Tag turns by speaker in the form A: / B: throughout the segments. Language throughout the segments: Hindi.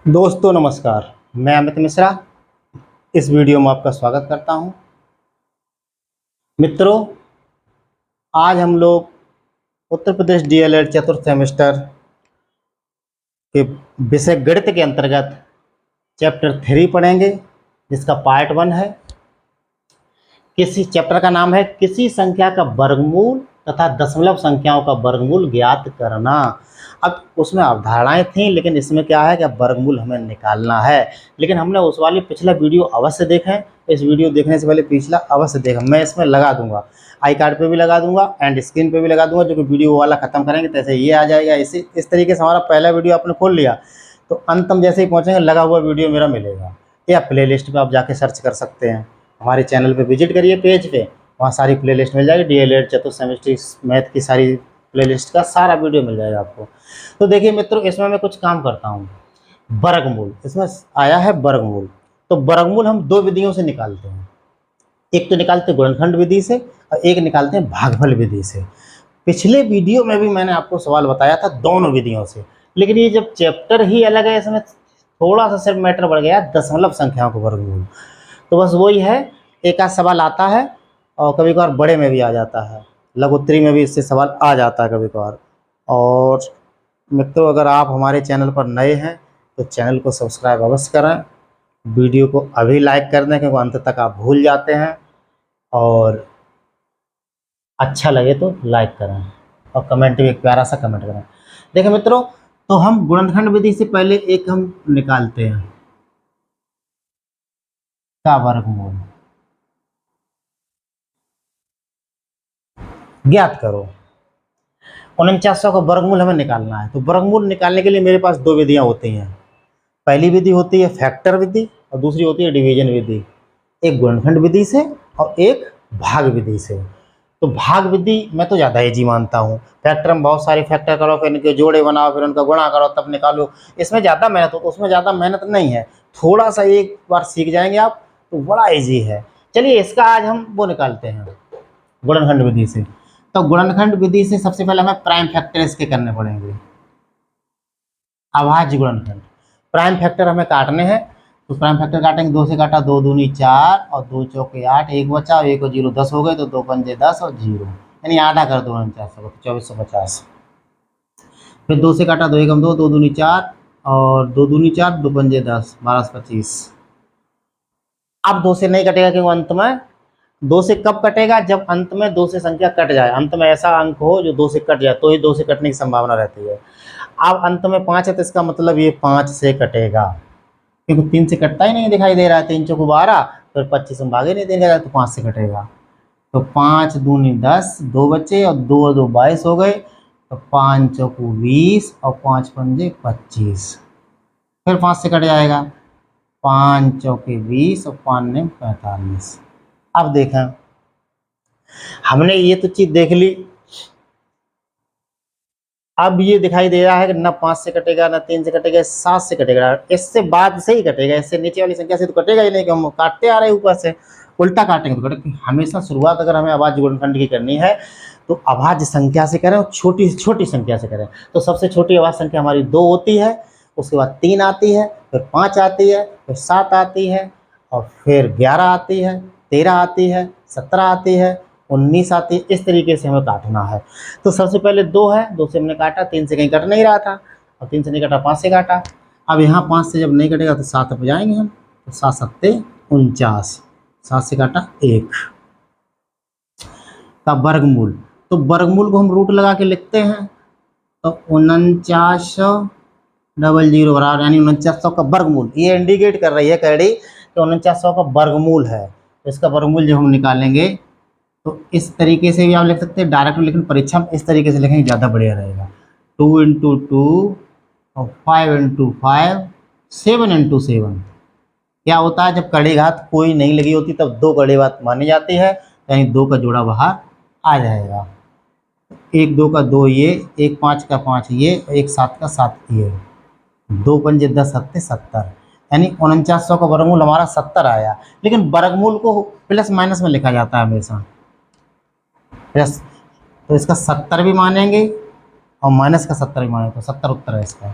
A: दोस्तों नमस्कार। मैं अमित मिश्रा इस वीडियो में आपका स्वागत करता हूं। मित्रों, आज हम लोग उत्तर प्रदेश डीएलएड चतुर्थ सेमेस्टर के विषय गणित के अंतर्गत चैप्टर 3 पढ़ेंगे, जिसका पार्ट 1 है। किसी चैप्टर का नाम है किसी संख्या का वर्गमूल तथा दशमलव संख्याओं का वर्गमूल ज्ञात करना। अब उसमें अवधारणाएं थी, लेकिन इसमें क्या है कि वर्गमूल हमें निकालना है। लेकिन हमने उस वाली पिछला वीडियो अवश्य देखें। इस वीडियो देखने से पहले पिछला अवश्य देखें। मैं इसमें लगा दूंगा, आई कार्ड पे भी लगा दूंगा एंड स्क्रीन पे भी लगा दूंगा। जो कि वीडियो वाला खत्म करेंगे तैसे ये आ जाएगा। इस तरीके से हमारा पहला वीडियो आपने खोल लिया तो अंतम जैसे ही पहुंचेंगे लगा हुआ वीडियो मेरा मिलेगा, या प्ले लिस्ट पर आप जाके सर्च कर सकते हैं। हमारे चैनल पे विजिट करिए, पेज पे, वहाँ सारी प्लेलिस्ट मिल जाएगी। डीएलएड चतुर्थ सेमेस्टर मैथ की सारी प्लेलिस्ट का सारा वीडियो मिल जाएगा आपको। तो देखिए मित्रों, इसमें मैं कुछ काम करता हूँ। वर्गमूल इसमें आया है वर्गमूल। तो वर्गमूल हम दो विधियों से निकालते हैं। एक तो निकालते हैं गुणनखंड विधि से और एक निकालते हैं भागफल विधि से। पिछले वीडियो में भी मैंने आपको सवाल बताया था दोनों विधियों से, लेकिन ये जब चैप्टर ही अलग है, इसमें थोड़ा सा सिर्फ मैटर बढ़ गया दशमलव संख्याओं को वर्गमूल। तो बस वही है, एक आध सवाल आता है और कभी कभार बड़े में भी आ जाता है, लघुत्तरी में भी इससे सवाल आ जाता है कभी कभार। और मित्रों, अगर आप हमारे चैनल पर नए हैं तो चैनल को सब्सक्राइब अवश्य करें, वीडियो को अभी लाइक कर दें, क्योंकि अंत तक आप भूल जाते हैं। और अच्छा लगे तो लाइक करें और कमेंट भी एक प्यारा सा कमेंट करें। देखिए मित्रों, तो हम गुणनखंड विधि से पहले एक हम निकालते हैं का वर्गमूल। ज्ञात करो 4900 का वर्गमूल हमें निकालना है। तो वर्गमूल निकालने के लिए मेरे पास दो विधियां होती हैं। पहली विधि होती है फैक्टर विधि और दूसरी होती है डिवीजन विधि। एक गुणनखंड विधि से और एक भाग विधि से। तो भाग विधि मैं तो ज़्यादा ईजी मानता हूँ। फैक्टर में बहुत सारे फैक्टर करो, फिर इनके जोड़े बनाओ, फिर उनका गुणा करो, तब निकालो। इसमें ज़्यादा मेहनत हो, उसमें ज़्यादा मेहनत नहीं है। थोड़ा सा एक बार सीख जाएंगे आप तो बड़ा ईजी है। चलिए इसका आज हम वो निकालते हैं गुणनखंड विधि से। तो गुणनखंड विधि से सबसे पहले हमें प्राइम फैक्टर इसके करने पड़ेंगे। अभाज्य गुणनखंड प्राइम फैक्टर हमें काटने हैं। तो प्राइम फैक्टर काटेंगे, 2 से काटा 2 दूनी 4 और 2 चौके 8, एक बचा और 1 और 0 10 हो गए। तो 2 पंजे 10 और 0, यानी आधा कर दो 4900 को, 2450। फिर 2 से काटा 2 एकम 2, 2 दूनी 4 और 2 दूनी 4, 2 पंजे 10, 12 से 25। अब 2 से नहीं कटेगा, क्योंकि अंत में 2 से कब कटेगा? जब अंत में 2 से संख्या कट जाए। अंत में ऐसा अंक हो जो 2 से कट जाए तो ही 2 से कटने की संभावना रहती है। अब अंत में 5 है तो इसका मतलब ये 5 से कटेगा, क्योंकि 3 से कटता ही नहीं दिखाई दे रहा है। 3 चौको 12, फिर 25 में भागे नहीं देगा तो 5 से कटेगा। तो 5 दूनी 10, 2 बचे और 2 और 2 22 हो गए। तो 5 चौको 20 और 5 पंजे 25, फिर 5 से कट जाएगा। 5 चौके 20 और 5 ने 45। अब देखें, हमने ये तो चीज देख ली। अब ये दिखाई दे रहा है कि न 5 से कटेगा, न 3 से कटेगा, 7 से कटेगा। इससे बाद से ही कटेगा, इससे नीचे वाली संख्या से तो कटेगा ही नहीं, कि हम काटते आ रहे हैं ऊपर से, उल्टा काटेंगे तो कटेगा। हमेशा शुरुआत अगर हमें अभाज्य गुणनखंड की करनी है तो अभाज्य संख्या से करें और छोटी छोटी संख्या से करें। तो सबसे छोटी अभाज्य संख्या हमारी 2 होती है, उसके बाद 3 आती है, फिर 5 आती है, फिर 7 आती है, और फिर 11 आती है, 13 आती है, 17 आती है, 19 आती है। इस तरीके से हमें काटना है। तो सबसे पहले 2 है, 2 से हमने काटा, 3 से कहीं कट नहीं रहा था, और 3 से नहीं कटा, 5 से काटा। अब यहाँ 5 से जब नहीं कटेगा तो 7 पे जाएंगे हम। तो 7 सत्ते 49, 7 से काटा 1 का वर्गमूल। तो वर्गमूल को हम रूट लगा के लिखते हैं। तो 4900 बराबर, यानी 4900 का वर्गमूल। ये इंडिकेट कर रही है कड़ी कि 4900 का वर्गमूल है। तो इसका वर्गमूल जब हम निकालेंगे तो इस तरीके से भी आप लिख सकते हैं डायरेक्ट, लेकिन परीक्षा में इस तरीके से लिखेंगे ज़्यादा बढ़िया रहेगा। 2 × 2 और 5 × 5, 7 × 7। क्या होता है, जब कड़ी घात कोई नहीं लगी होती तब 2 कड़ी घात मानी जाती है, यानी 2 का जोड़ा बाहर आ जाएगा। 1 2 का 2 ये, 1 5 का 5 ये, 1 7 का 7 ये, 2 पंजे 10 सत्ते 70, यानी 4900 का वर्गमूल हमारा 70 आया। लेकिन वर्गमूल को प्लस माइनस में लिखा जाता है हमेशा, प्लस। तो इसका 70 भी मानेंगे और माइनस का 70 भी मानेंगे, तो 70 उत्तर है इसका।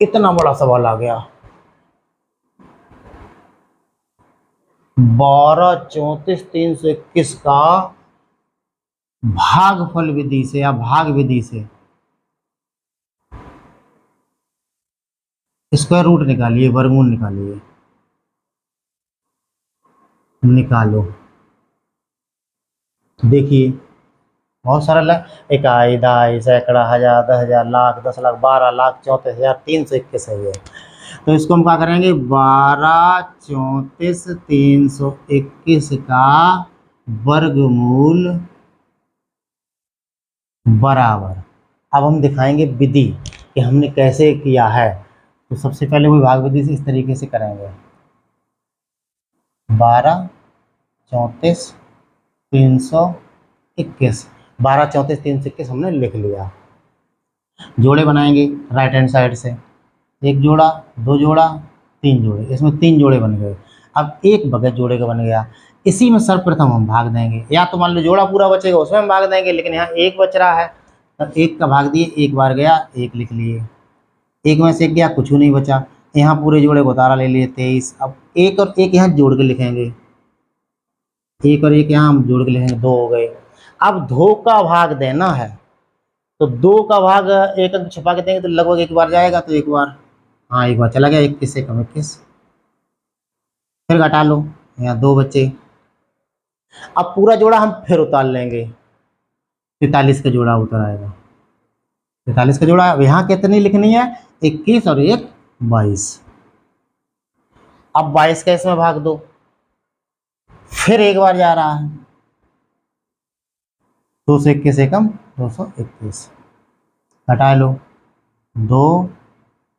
A: इतना बड़ा सवाल आ गया। 12 34 321 का भागफल विधि से या भाग विधि से स्क्वायर रूट निकालिए, वर्गमूल निकालिए, निकालो। देखिए बहुत सारा इकाई, दहाई, सैकड़ा, हजार, 10,000, लाख, 10 लाख, 12,34,321 है ये। तो इसको हम क्या करेंगे, 12 34 321 का वर्गमूल बराबर। अब हम दिखाएंगे विधि कि हमने कैसे किया है। तो सबसे पहले वो भाग विधि से इस तरीके से करेंगे, 12 34 321, 12 34 321 हमने लिख लिया। जोड़े बनाएंगे राइट हैंड साइड से, एक जोड़ा, दो जोड़ा, तीन जोड़े, इसमें तीन जोड़े बन गए। अब एक बगैर जोड़े का बन गया, इसी में सर्वप्रथम हम भाग देंगे, या तो मान लो जोड़ा पूरा बचेगा उसमें हम भाग देंगे, लेकिन यहाँ एक बच रहा है तो एक का भाग दिए, एक बार गया एक लिख लिए, एक में से एक गया कुछ नहीं बचा। यहाँ पूरे जोड़े को उतारा ले लिए 23। अब एक और एक यहाँ जोड़ के लिखेंगे, एक और एक यहाँ हम जोड़ के लिखेंगे, दो हो गए। अब दो का भाग देना है तो दो का भाग एक अंक छुपा के देंगे तो लगभग एक बार जाएगा, तो एक बार, हाँ एक बार चला गया, 21 से कम 21, फिर घटा लो, यहाँ दो बचे। अब पूरा जोड़ा हम फिर उतार लेंगे, 43 का जोड़ा उतर आएगा, 43 का जोड़ा। अब यहाँ कितनी लिखनी है, 21 और एक 22। अब 22 का इसमें भाग दो, फिर एक बार जा रहा है, 221 एकम 221, घटा लो, दो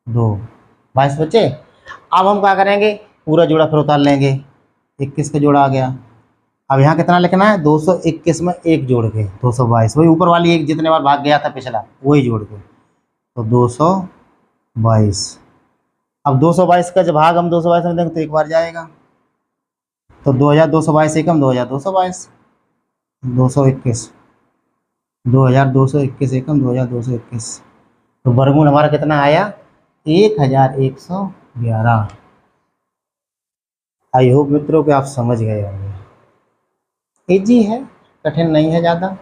A: दो, 22 बचे। अब हम क्या करेंगे, पूरा जोड़ा फिर उतार लेंगे, 21 का जोड़ा आ गया। अब यहाँ कितना लिखना है, 221 में एक जोड़ के 222, वही ऊपर वाली एक जितने बार भाग गया था पिछला वही जोड़ के, तो 222। अब 222 का जब भाग हम 222 में देंगे तो एक बार जाएगा, तो 2222 एकम 2222, 221, 2221 एकम 2221, तो वर्गमूल हमारा कितना आया, 1111। आई होप मित्रों कि आप समझ गए होंगे। इजी है, कठिन नहीं है ज़्यादा।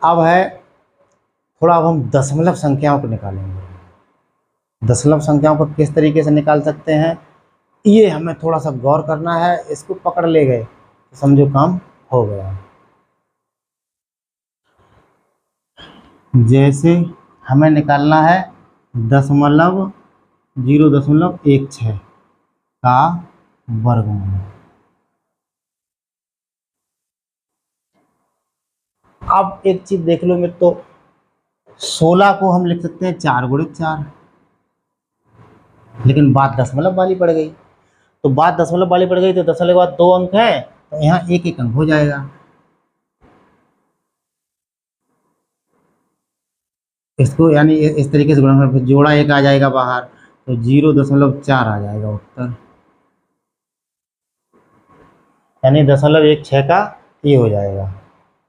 A: अब है थोड़ा, अब हम दशमलव संख्याओं को निकालेंगे। दशमलव संख्याओं को किस तरीके से निकाल सकते हैं, ये हमें थोड़ा सा गौर करना है। इसको पकड़ ले गए तो समझो काम हो गया। जैसे हमें निकालना है 0.16 का वर्गमूल। अब एक चीज देख लो मित्रों, 16 को हम लिख सकते हैं 4 गुणित 4, लेकिन बात दशमलव वाली पड़ गई। तो बात दशमलव वाली पड़ गई तो दशमलव के बाद 2 अंक हैं, तो यहाँ एक एक अंक हो जाएगा। इसको यानी इस तरीके से गुणा, जोड़ा एक आ जाएगा बाहर, तो 0.4 आ जाएगा उत्तर, यानी 0.16 का ये हो जाएगा।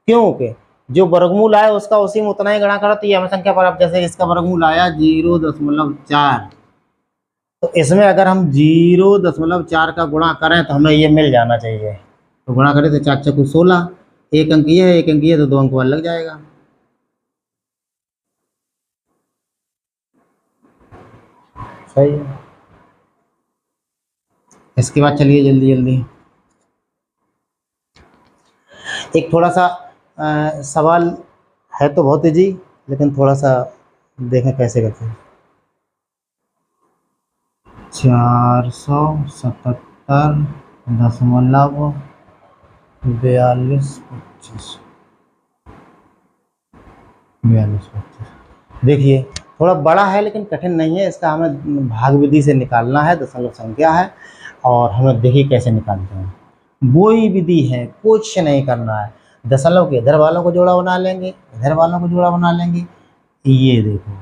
A: क्योंकि जो वर्गमूल आया उसका उसी में उतना ही गणा करो, तो ये हमें संख्या पर, अब जैसे इसका वर्गमूल आया 0.4, तो इसमें अगर हम 0.4 का गुणा करें तो हमें ये मिल जाना चाहिए। तो गुणा करें तो 4 चक्कू 16, एक अंक ये है एक अंक ये, तो 2 अंक वाला लग जाएगा। सही है। इसके बाद चलिए जल्दी जल्दी एक थोड़ा सा सवाल है, तो बहुत ईजी, लेकिन थोड़ा सा देखें कैसे करते हैं। 477.4225, देखिए थोड़ा बड़ा है लेकिन कठिन नहीं है। इसका हमें भाग विधि से निकालना है, दशमलव संख्या है, और हमें देखिए कैसे निकालते हैं। वही विधि है, कुछ नहीं करना है। दशमलव के इधर वालों को जोड़ा बना लेंगे, इधर वालों को जोड़ा बना लेंगे। ये देखो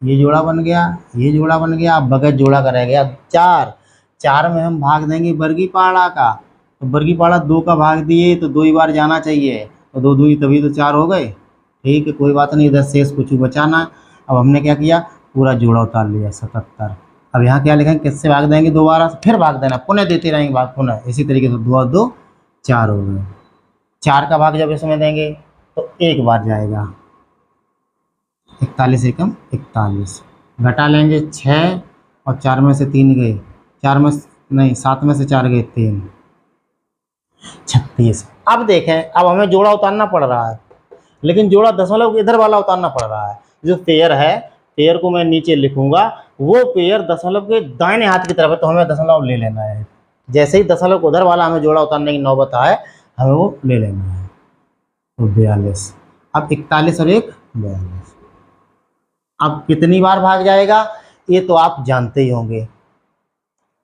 A: ये जोड़ा बन गया, ये जोड़ा बन गया, अब बगैर जोड़ा का रह गया 4। 4 में हम भाग देंगे वर्गीपाड़ा का, तो वर्गीपाड़ा 2 का भाग दिए तो 2 ही बार जाना चाहिए, तो 2 2 तभी तो 4 हो गए। ठीक है, कोई बात नहीं, इधर शेष कुछ बचाना। अब हमने क्या किया, पूरा जोड़ा उतार लिया 77। अब यहाँ क्या लिखेंगे, किससे भाग देंगे, दोबारा फिर भाग देना, पुनः देते रहेंगे भाग पुनः, इसी तरीके से 2 और 2 4 हो गए। 4 का भाग जब इसमें देंगे तो एक बार जाएगा, 41 एकम 41, घटा लेंगे 6 और 4 में से 3 गए, 4 में नहीं 7 में से 4 गए 3, 36। अब देखें, अब हमें जोड़ा उतारना पड़ रहा है, लेकिन जोड़ा दशमलव इधर वाला उतारना पड़ रहा है। जो पेयर है, पेयर को मैं नीचे लिखूंगा, वो पेयर दशमलव के दाहिने हाथ की तरफ है, तो हमें दशमलव ले लेना है। जैसे ही दशमलव उधर वाला हमें जोड़ा उतारने की नौबत आए, हमें वो ले लेना है। तो 42। अब 41 और 1 42। अब कितनी बार भाग जाएगा ये तो आप जानते ही होंगे,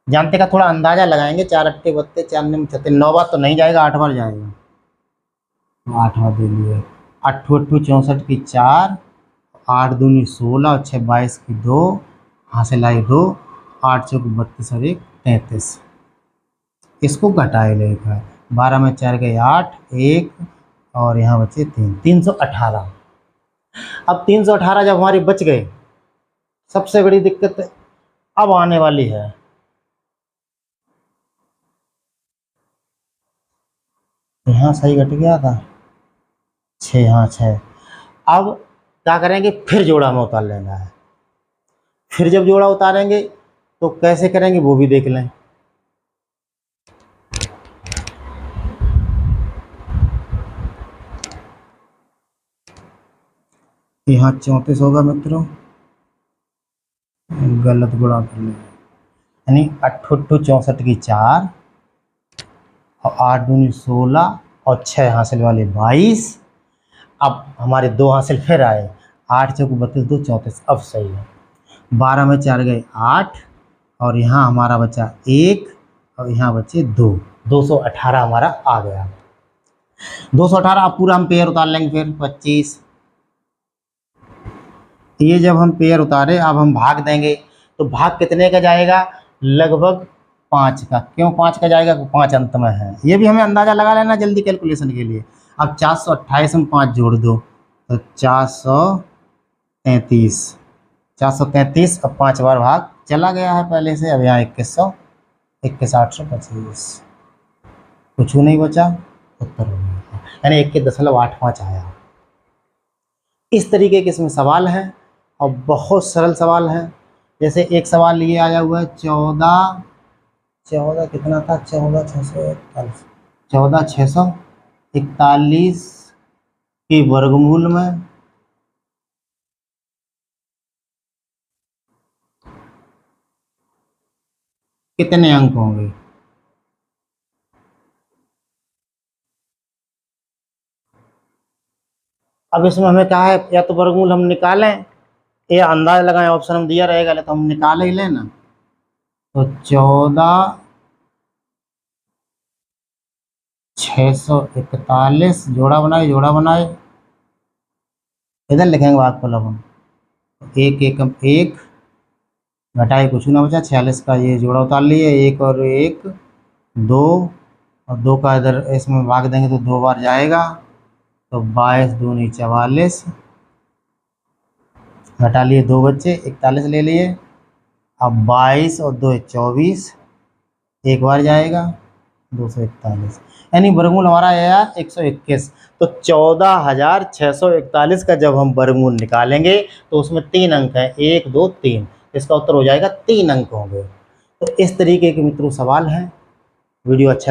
A: जानते का थोड़ा अंदाजा लगाएंगे। 4 अट्ठे 32, 4 9 36, 9 बार तो नहीं जाएगा, 8 बार जाएगा। तो 8 बार दे लिए, 8 8 64 की 4, 8 दूनी 16 और 6 22 की 2, हासिल आई 2, 8 चौक 32 और 1 33। इसको घटाए लेगा, 12 में 4 गए 8, 1 और यहाँ बचे 3, 318। अब 318 जब हमारे बच गए, सबसे बड़ी दिक्कत अब आने वाली है। यहाँ सही घट गया था 6, हाँ 6। अब क्या करेंगे, फिर जोड़ा में उतार लेना है। फिर जब जोड़ा उतारेंगे तो कैसे करेंगे वो भी देख लें। यहाँ 34 होगा मित्रों, गलत गुणा कर लेंगे, यानी 8 8 64 की 4 और 8 दूनी 16 और 6 हासिल वाले 22। अब हमारे 2 हासिल फिर आए, 8 चौक 32 2 34, अब सही है। 12 में 4 गए 8 और यहाँ हमारा बचा 1 और यहाँ बचे 2, 218 हमारा आ गया। 218। अब पूरा हम पेयर उतार लेंगे फिर 25। ये जब हम पेयर उतारे, अब हम भाग देंगे, तो भाग कितने का जाएगा, लगभग 5 का। क्यों 5 का जाएगा, 5 अंत में है, ये भी हमें अंदाज़ा लगा लेना जल्दी कैलकुलेशन के लिए। अब 428 में 5 जोड़ दो तो 433, 433। अब 5 बार भाग चला गया है पहले से। अब यहाँ 2100, 21,825, कुछ नहीं बचा, उत्तर हो गया, यानी 21.85 आया। इस तरीके के इसमें सवाल हैं और बहुत सरल सवाल है। जैसे एक सवाल ये आया हुआ है 14 कितना था, 14,641 के वर्गमूल में कितने अंक होंगे। अब इसमें हमें क्या है, या तो वर्गमूल हम निकालें या अंदाज लगाएं, ऑप्शन हम दिया रहेगा, तो हम निकाले ही लेना। तो 14,641 जोड़ा बनाए, इधर लिखेंगे भागफल। अब हम 1 एकम 1 घटाए कुछ ना बचा, 46 का ये जोड़ा उतार लिए, 1 और 1 2 और 2 का इधर इसमें भाग देंगे तो 2 बार जाएगा, तो 22 दूनी 44, घटा लिए 2 बच्चे, 41 ले लिए। अब 22 और 2 24, एक बार जाएगा 241, यानी वर्गमूल हमारा आया 121। तो 14,641 का जब हम वर्गमूल निकालेंगे तो उसमें 3 अंक है, 1 2 3, इसका उत्तर हो जाएगा 3 अंक होंगे। तो इस तरीके के मित्रों सवाल हैं। वीडियो अच्छा लगा